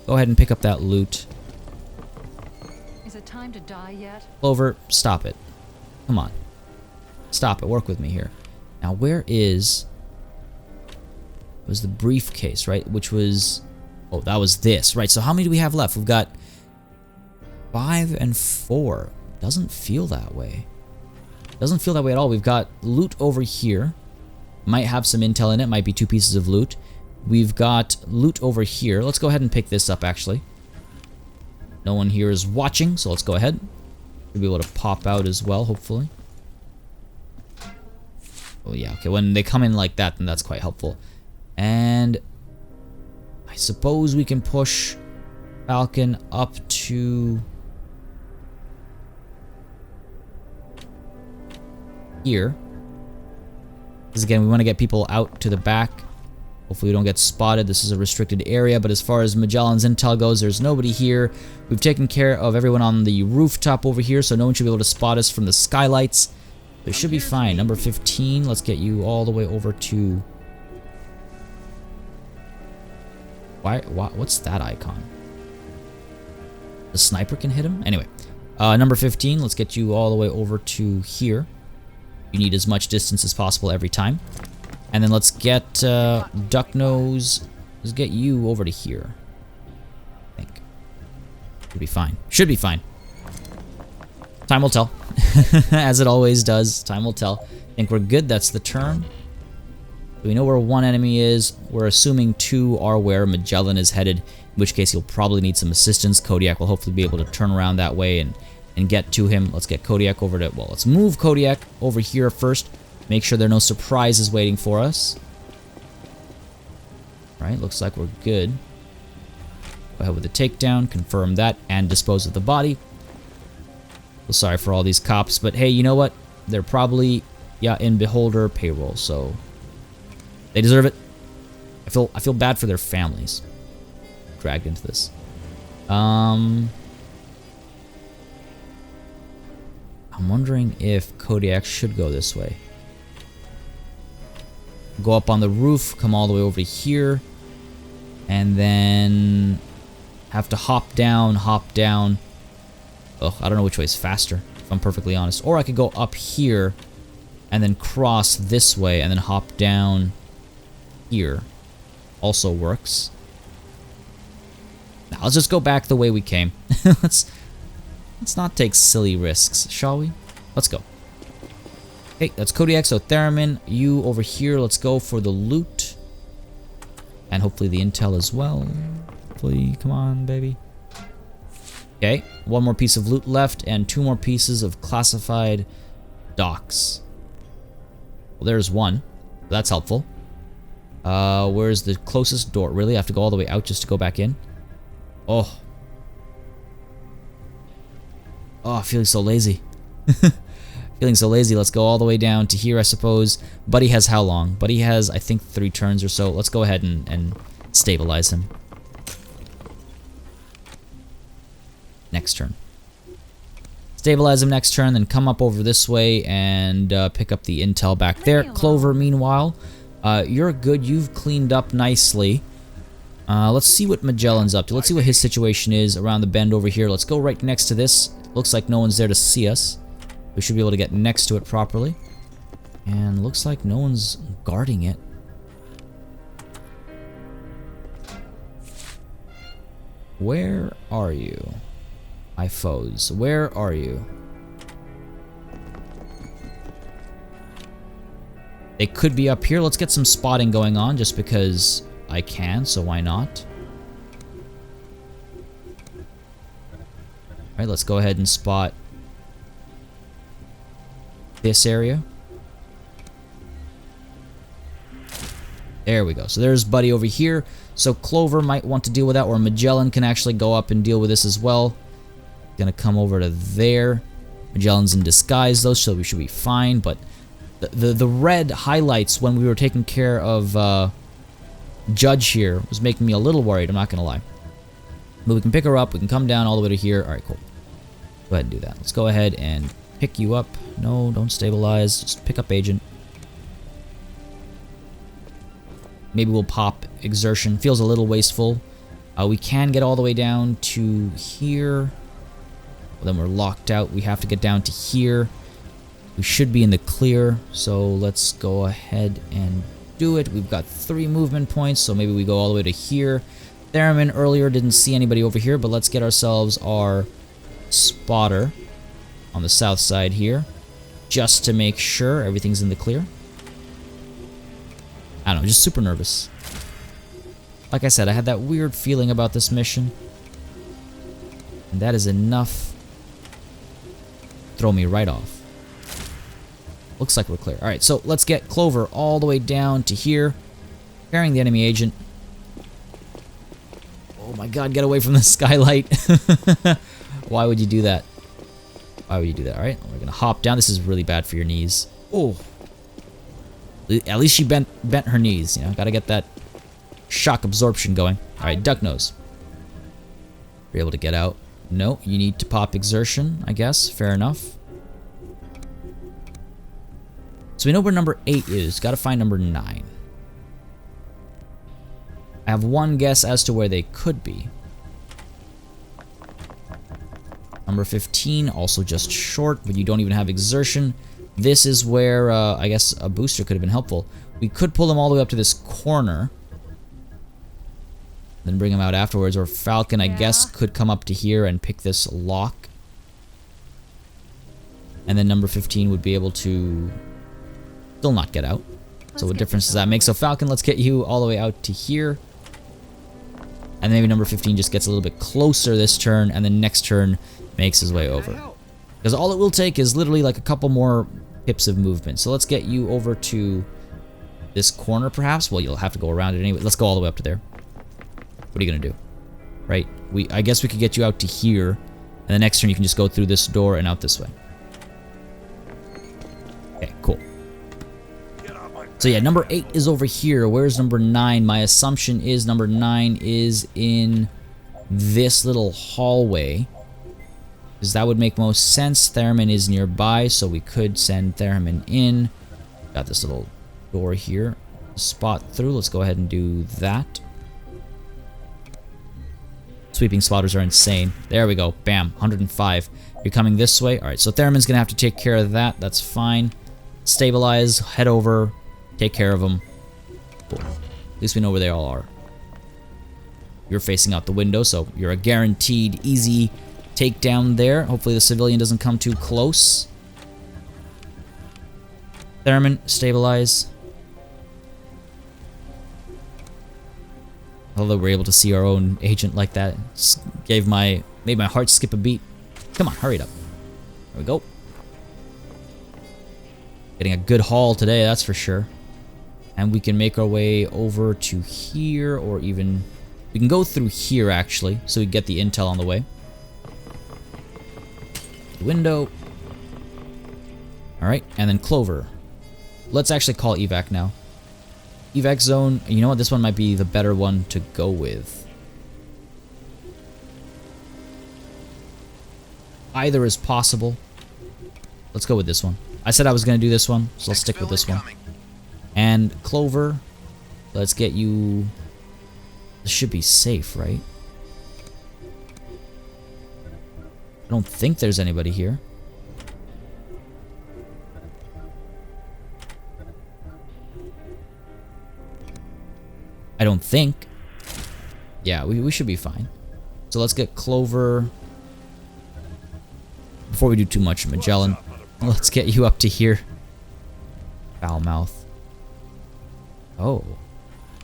Go ahead and pick up that loot. Is it time to die yet? Clover, stop it. Come on. Stop it. Work with me here. Now, where is... It was the briefcase, right? Which was... Oh, that was this. Right, so how many do we have left? We've got 5 and 4. Doesn't feel that way. Doesn't feel that way at all. We've got loot over here. Might have some intel in it. Might be 2 pieces of loot. We've got loot over here. Let's go ahead and pick this up, actually. No one here is watching, so let's go ahead. Should be able to pop out as well, hopefully. Oh, yeah. Okay, when they come in like that, then that's quite helpful. And I suppose we can push Falcon up to here. Because again, we want to get people out to the back. Hopefully we don't get spotted. This is a restricted area, but as far as Magellan's intel goes, there's nobody here. We've taken care of everyone on the rooftop over here, so no one should be able to spot us from the skylights. It should be fine. Number 15, let's get you all the way over to... What's that icon? The sniper can hit him? Anyway, number 15, let's get you all the way over to here. You need as much distance as possible every time. And then let's get Ducknose. Let's get you over to here. I think. Should be fine. Should be fine. Time will tell. As it always does. Time will tell. I think we're good. That's the turn. We know where one enemy is. We're assuming two are where Magellan is headed, in which case he'll probably need some assistance. KODIAK will hopefully be able to turn around that way and get to him. Let's get KODIAK over to... Well, let's move KODIAK over here first. Make sure there are no surprises waiting for us. Right, looks like we're good. Go ahead with the takedown, confirm that, and dispose of the body. Well, sorry for all these cops, but hey, you know what? They're probably, yeah, in Beholder payroll, so... They deserve it. I feel bad for their families. Dragged into this. I'm wondering if KODIAK should go this way. Go up on the roof, come all the way over here, and then have to hop down. Ugh, I don't know which way is faster, if I'm perfectly honest. Or I could go up here and then cross this way and then hop down here. Also works. Now let's just go back the way we came. Let's not take silly risks, shall we? Let's go. Okay, that's KODIAK, so Theremin, you over here, let's go for the loot. And hopefully the intel as well. Hopefully, come on, baby. Okay, one more piece of loot left, and two more pieces of classified docs. Well, there's one. That's helpful. Where's the closest door? Really? I have to go all the way out just to go back in? Oh. Oh, I'm feeling so lazy. Feeling so lazy. Let's go all the way down to here, I suppose. Buddy has how long? Buddy has, I think, 3 turns or so. Let's go ahead and stabilize him. Next turn. Stabilize him next turn, then come up over this way and pick up the intel back there. Clover, meanwhile, you're good. You've cleaned up nicely. Let's see what Magellan's up to. Let's see what his situation is around the bend over here. Let's go right next to this. Looks like no one's there to see us. We should be able to get next to it properly. And looks like no one's guarding it. Where are you? My foes. Where are you? They could be up here. Let's get some spotting going on just because I can, so why not? Alright, let's go ahead and spot this area. There we go. So there's Buddy over here. So Clover might want to deal with that, or Magellan can actually go up and deal with this as well. Gonna come over to there. Magellan's in disguise though, so we should be fine, but the red highlights when we were taking care of Judge here was making me a little worried, I'm not gonna lie. But we can pick her up, we can come down all the way to here. Alright, cool. Go ahead and do that. Let's go ahead and pick you up. No, don't stabilize. Just pick up Agent. Maybe we'll pop Exertion. Feels a little wasteful. We can get all the way down to here. Well, then we're locked out. We have to get down to here. We should be in the clear, so let's go ahead and do it. We've got 3 movement points, so maybe we go all the way to here. Theremin earlier didn't see anybody over here, but let's get ourselves our spotter on the south side here, just to make sure everything's in the clear. I don't know, just super nervous. Like I said, I had that weird feeling about this mission, and that is enough to throw me right off. Looks like we're clear. Alright, so let's get Clover all the way down to here, carrying the enemy agent. Oh my god, get away from the skylight. Why would you do that? Why would you do that? Alright, we're gonna hop down. This is really bad for your knees. Oh. At least she bent her knees, you know. Gotta get that shock absorption going. Alright, duck nose. You're able to get out. No, you need to pop exertion, I guess. Fair enough. So we know where number 8 is. Gotta find number 9. I have one guess as to where they could be. Number 15, also just short, but you don't even have exertion. This is where, I guess, a booster could have been helpful. We could pull them all the way up to this corner. Then bring them out afterwards. Or Falcon, I guess, could come up to here and pick this lock. And then number 15 would be able to still not get out. So what difference does that make? So Falcon, let's get you all the way out to here. And maybe number 15 just gets a little bit closer this turn, and then next turn makes his way over. Because all it will take is literally like a couple more pips of movement. So let's get you over to this corner perhaps. Well, you'll have to go around it anyway. Let's go all the way up to there. What are you going to do? Right? I guess we could get you out to here, and the next turn you can just go through this door and out this way. Okay, cool. So yeah, number 8 is over here. Where's number 9? My assumption is number 9 is in this little hallway. Because that would make most sense. Theremin is nearby, so we could send Theremin in. Got this little door here. Spot through. Let's go ahead and do that. Sweeping spotters are insane. There we go. Bam. 105. You're coming this way. Alright, so Theremin's going to have to take care of that. That's fine. Stabilize. Head over. Take care of them. Cool. At least we know where they all are. You're facing out the window, so you're a guaranteed easy takedown there. Hopefully the civilian doesn't come too close. Theremin, stabilize. Although we're able to see our own agent like that. Just made my heart skip a beat. Come on, hurry it up. There we go. Getting a good haul today, that's for sure. And we can make our way over to here, or even... We can go through here, actually, so we get the intel on the way. Window. Alright, and then Clover. Let's actually call evac now. Evac zone, you know what, this one might be the better one to go with. Either is possible. Let's go with this one. I said I was going to do this one, so I'll stick with this one. And Clover, let's get you... This should be safe, right? I don't think there's anybody here. I don't think. Yeah, we should be fine. So let's get Clover. Before we do too much, Magellan, let's get you up to here. Foul mouth. Oh,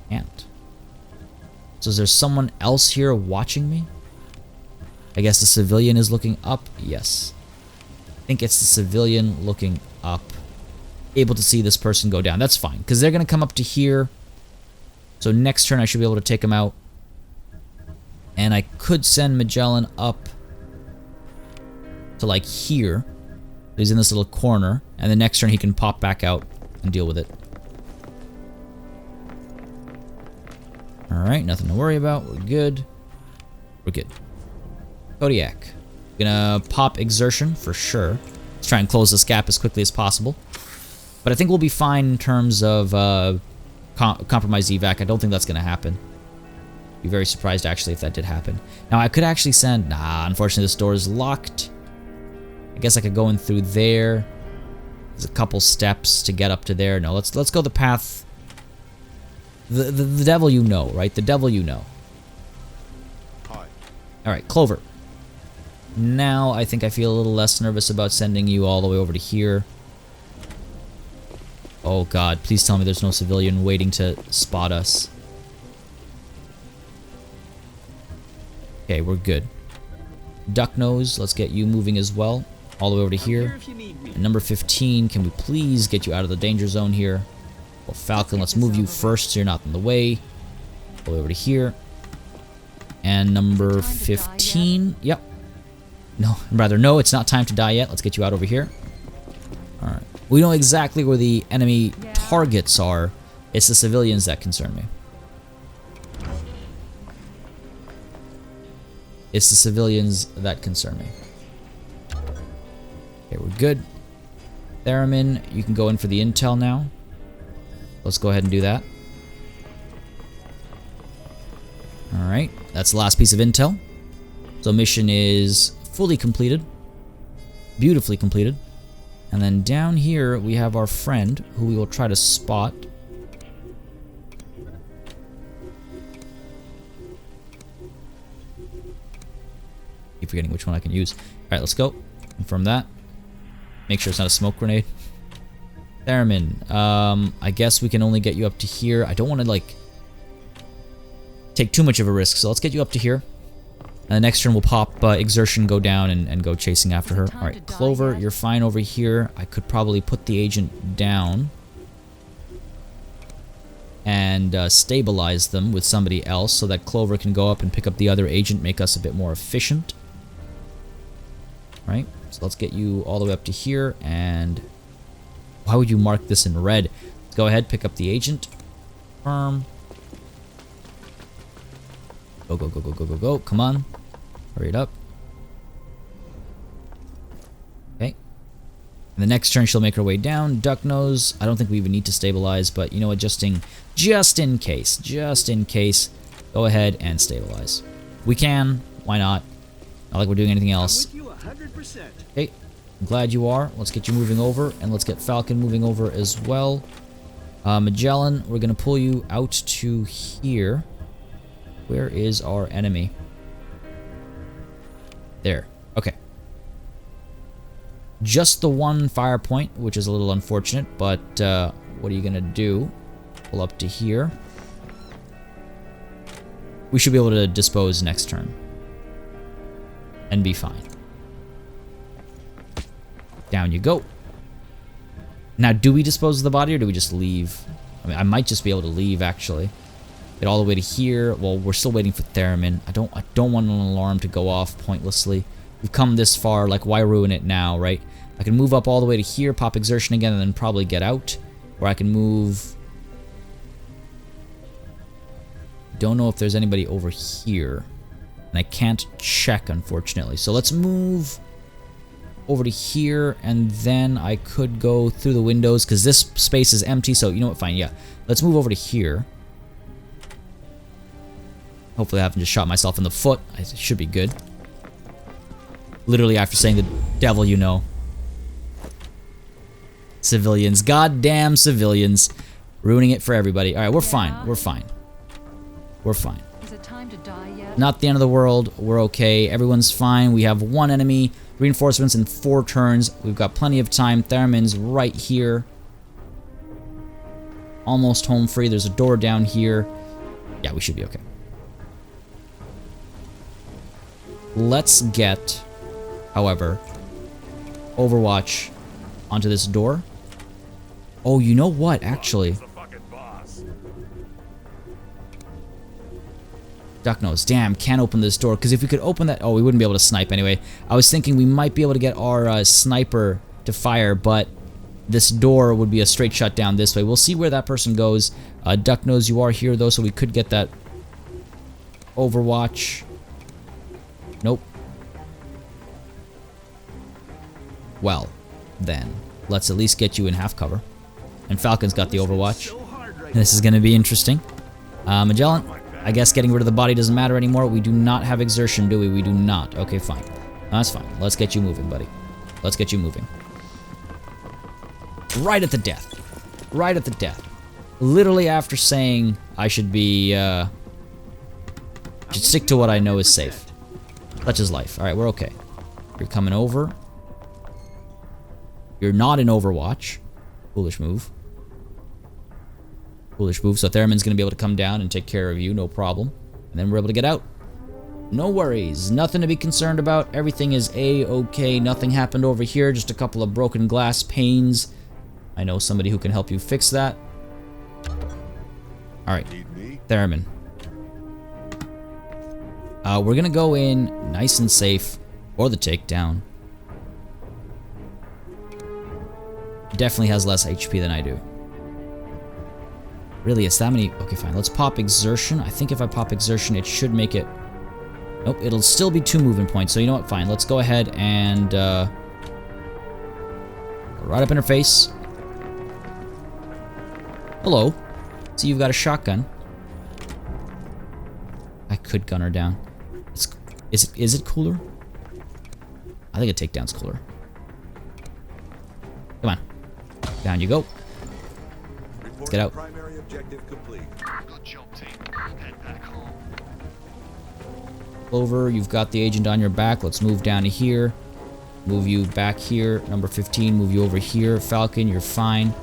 can't. So is there someone else here watching me? I guess the civilian is looking up. Yes. I think it's the civilian looking up. Able to see this person go down. That's fine, because they're going to come up to here. So next turn I should be able to take him out. And I could send Magellan up to like here. He's in this little corner. And the next turn he can pop back out and deal with it. Alright, nothing to worry about. We're good. We're good. KODIAK. Gonna pop exertion for sure. Let's try and close this gap as quickly as possible. But I think we'll be fine in terms of compromise evac. I don't think that's gonna happen. Be very surprised actually if that did happen. Now I could actually send... Nah, unfortunately this door is locked. I guess I could go in through there. There's a couple steps to get up to there. No, let's go the path... The devil you know, right? The devil you know. Alright, Clover. Now I think I feel a little less nervous about sending you all the way over to here. Oh god, please tell me there's no civilian waiting to spot us. Okay, we're good. Duck Nose, let's get you moving as well. All the way over to here. And number 15, can we please get you out of the danger zone here? Well, Falcon, let's move you first so you're not in the way. All the way over to here. And number 15. Yep. No, rather, no, it's not time to die yet. Let's get you out over here. Alright. We know exactly where the enemy targets are. It's the civilians that concern me. It's the civilians that concern me. Okay, we're good. Theremin, you can go in for the intel now. Let's go ahead and do that. Alright, that's the last piece of intel. So mission is fully completed. Beautifully completed. And then down here we have our friend who we will try to spot. Keep forgetting which one I can use. Alright, let's go. Confirm that. Make sure it's not a smoke grenade. Theremin, I guess we can only get you up to here. I don't want to, like, take too much of a risk, so let's get you up to here. And the next turn we'll pop Exertion, go down, and go chasing after her. Alright, Clover, you're fine over here. I could probably put the agent down and stabilize them with somebody else so that Clover can go up and pick up the other agent, make us a bit more efficient. Right? So let's get you all the way up to here, and why would you mark this in red? Let's go ahead, pick up the agent. Confirm. Go, go, go, go, go, go, go. Come on. Hurry it up. Okay. And the next turn she'll make her way down. Duck nose. I don't think we even need to stabilize, but you know what, just in case, go ahead and stabilize. We can. Why not? Not like we're doing anything else. Okay. I'm glad you are. Let's get you moving over, and let's get Falcon moving over as well. Magellan, we're going to pull you out to here. Where is our enemy? There. Okay. Just the one fire point, which is a little unfortunate, but what are you going to do? Pull up to here. We should be able to dispose next turn. And be fine. Down you go. Now, do we dispose of the body or do we just leave? I mean, I might just be able to leave, actually. Get all the way to here. Well, we're still waiting for Theremin. I don't want an alarm to go off pointlessly. We've come this far, like, why ruin it now, right? I can move up all the way to here, pop Exertion again, and then probably get out. Or I can move... Don't know if there's anybody over here. And I can't check, unfortunately. So let's move over to here, and then I could go through the windows, because this space is empty, so you know what, fine, yeah. Let's move over to here. Hopefully I haven't just shot myself in the foot. I should be good. Literally after saying the devil you know. Civilians. Goddamn civilians. Ruining it for everybody. Alright, we're fine. We're fine. We're fine. Is it time to die yet? Not the end of the world. We're okay. Everyone's fine. We have one enemy. Reinforcements in 4 turns. We've got plenty of time. Theremin's right here. Almost home free. There's a door down here. Yeah, we should be okay. Let's get, however, Overwatch onto this door. Oh, you know what, actually? Duck nose. Damn, can't open this door, because if we could open that... Oh, we wouldn't be able to snipe anyway. I was thinking we might be able to get our sniper to fire, but this door would be a straight shot down this way. We'll see where that person goes. Duck nose, you are here, though, so we could get that Overwatch. Nope. Well, then, let's at least get you in half cover. And Falcon's got the Overwatch. This is going to be interesting. Magellan, I guess getting rid of the body doesn't matter anymore. We do not have Exertion, do we? We do not. Okay, fine. That's fine. Let's get you moving, buddy. Let's get you moving. Right at the death. Right at the death. Literally after saying I should be, should stick to what I know is safe. Such is life. Alright, we're okay. You're coming over. You're not in Overwatch. Foolish move. Foolish move. So Theremin's going to be able to come down and take care of you, no problem. And then we're able to get out. No worries. Nothing to be concerned about. Everything is A-okay. Nothing happened over here. Just a couple of broken glass panes. I know somebody who can help you fix that. Alright. Theremin. We're gonna go in nice and safe for the takedown. Definitely has less HP than I do. Really, it's that many? Okay, fine. Let's pop exertion. I think if I pop exertion, it should make it... Nope, it'll still be 2 movement points. So you know what? Fine. Let's go ahead and... right up in her face. Hello. So you've got a shotgun. I could gun her down. Is it cooler? I think a takedown's cooler. Come on. Down you go. Let's get out. Primary objective complete. Good job, team. Head back home. Clover, you've got the agent on your back. Let's move down to here. Move you back here. Number 15, move you over here. Falcon, you're fine.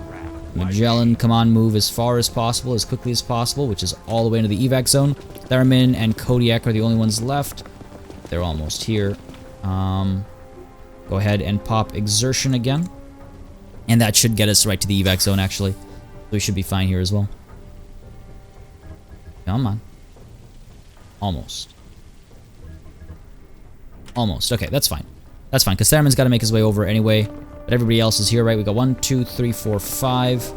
Magellan, come on, move as far as possible, as quickly as possible, which is all the way into the evac zone. Theremin and Kodiak are the only ones left. They're almost here. Go ahead and pop exertion again. And that should get us right to the evac zone, actually. So we should be fine here as well. Come on. Almost. Almost. Okay, that's fine. That's fine, because Theremin's got to make his way over anyway. But everybody else is here, right? We got 1, 2, 3, 4, 5.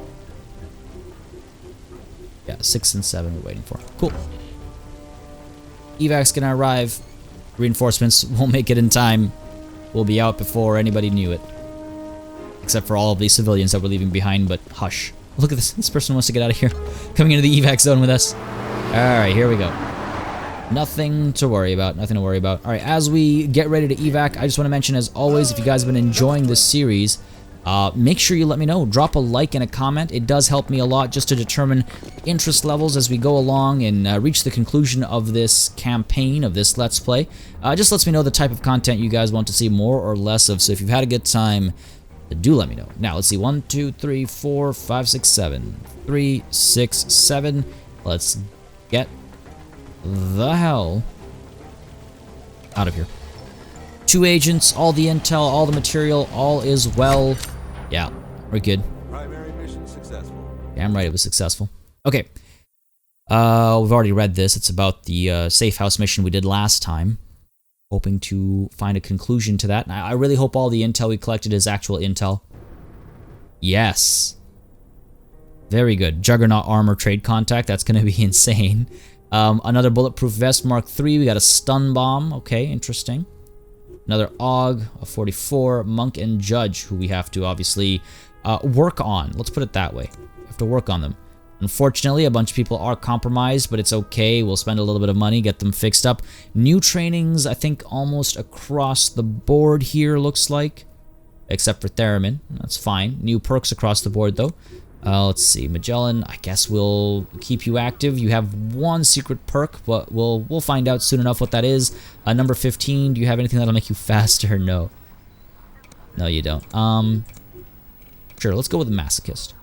Yeah, 6 and 7 we're waiting for. Cool. Evac's gonna arrive. Reinforcements won't make it in time. We'll be out before anybody knew it. Except for all of these civilians that we're leaving behind, but hush. Look at this. This person wants to get out of here. Coming into the evac zone with us. Alright, here we go. Nothing to worry about. Nothing to worry about. Alright, as we get ready to evac, I just want to mention, as always, if you guys have been enjoying this series, make sure you let me know. Drop a like and a comment. It does help me a lot just to determine interest levels as we go along and reach the conclusion of this campaign, of this Let's Play. Just lets me know the type of content you guys want to see more or less of. So if you've had a good time, do let me know. Now, let's see. 1, 2, 3, 4, 5, 6, 7. 3, 6, 7. Let's get the hell out of here. 2 agents, all the intel, all the material, all is well. Yeah, we're good. Primary mission successful. Damn right it was successful. Okay. We've already read this. It's about the safe house mission we did last time. Hoping to find a conclusion to that. I really hope all the intel we collected is actual intel. Yes. Very good. Juggernaut armor trade contact. That's going to be insane. Another bulletproof vest Mark III. We got a stun bomb. Okay, interesting. Another AUG, a 44, Monk and Judge, who we have to obviously work on. Let's put it that way. We have to work on them. Unfortunately, a bunch of people are compromised, but it's okay. We'll spend a little bit of money, get them fixed up. New trainings, I think, almost across the board here, looks like. Except for Theremin. That's fine. New perks across the board, though. Let's see. Magellan, I guess we'll keep you active. You have 1 secret perk, but we'll find out soon enough what that is. Number 15, do you have anything that'll make you faster? No. No, you don't. Sure, let's go with the Masochist.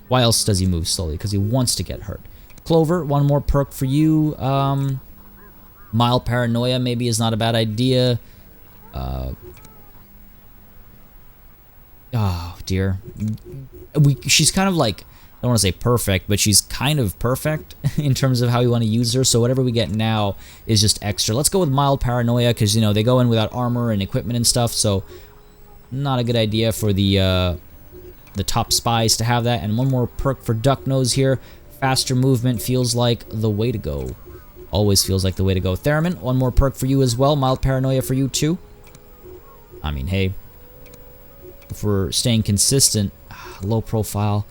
Why else does he move slowly? Because he wants to get hurt. Clover, 1 more perk for you. Mild Paranoia maybe is not a bad idea. Oh, dear. She's kind of like, I don't want to say perfect, but she's kind of perfect in terms of how you want to use her, so whatever we get now is just extra. Let's go with Mild Paranoia, because, you know, they go in without armor and equipment and stuff, so not a good idea for the top spies to have that. And 1 more perk for Duck Nose here. Faster movement feels like the way to go. Always feels like the way to go. Theremin, 1 more perk for you as well. Mild Paranoia for you too. I mean, hey, if we're staying consistent, low profile.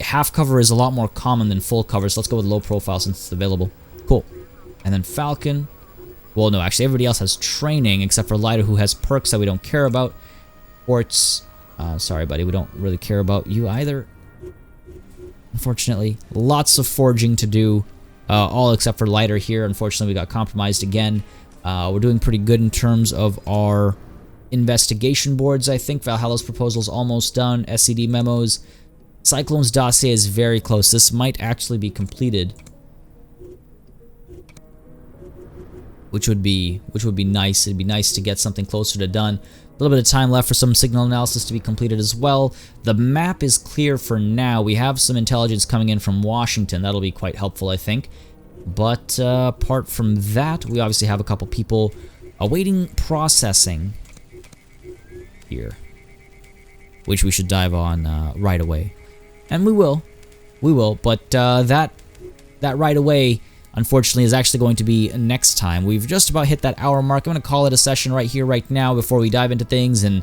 Half cover is a lot more common than full cover, so let's go with low profile since it's available. Cool. And then Falcon. Well, no, actually everybody else has training except for Lighter, who has perks that we don't care about. Quartz. Sorry, buddy, we don't really care about you either. Unfortunately, lots of forging to do. All except for Lighter here. Unfortunately, we got compromised again. We're doing pretty good in terms of our investigation boards, I think. Valhalla's proposal's almost done. SCD memos. Cyclone's dossier is very close. This might actually be completed. Which would be nice. It'd be nice to get something closer to done. A little bit of time left for some signal analysis to be completed as well. The map is clear for now. We have some intelligence coming in from Washington. That'll be quite helpful, I think. But apart from that, we obviously have a couple people awaiting processing here, which we should dive on right away. And we will, but that right away, unfortunately, is actually going to be next time. We've just about hit that hour mark. I'm going to call it a session right here, right now, before we dive into things and,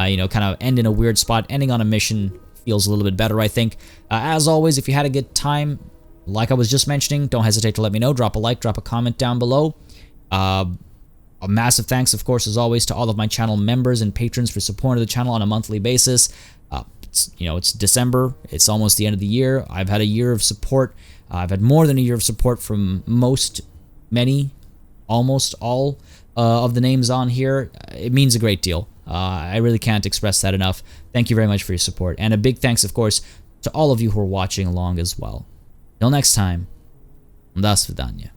you know, kind of end in a weird spot. Ending on a mission feels a little bit better, I think. As always, if you had a good time, like I was just mentioning, don't hesitate to let me know. Drop a like, drop a comment down below. A massive thanks, of course, as always, to all of my channel members and patrons for supporting the channel on a monthly basis. It's December. It's almost the end of the year. I've had a year of support. I've had more than a year of support from almost all of the names on here. It means a great deal. I really can't express that enough. Thank you very much for your support. And a big thanks, of course, to all of you who are watching along as well. Till next time, до свидания.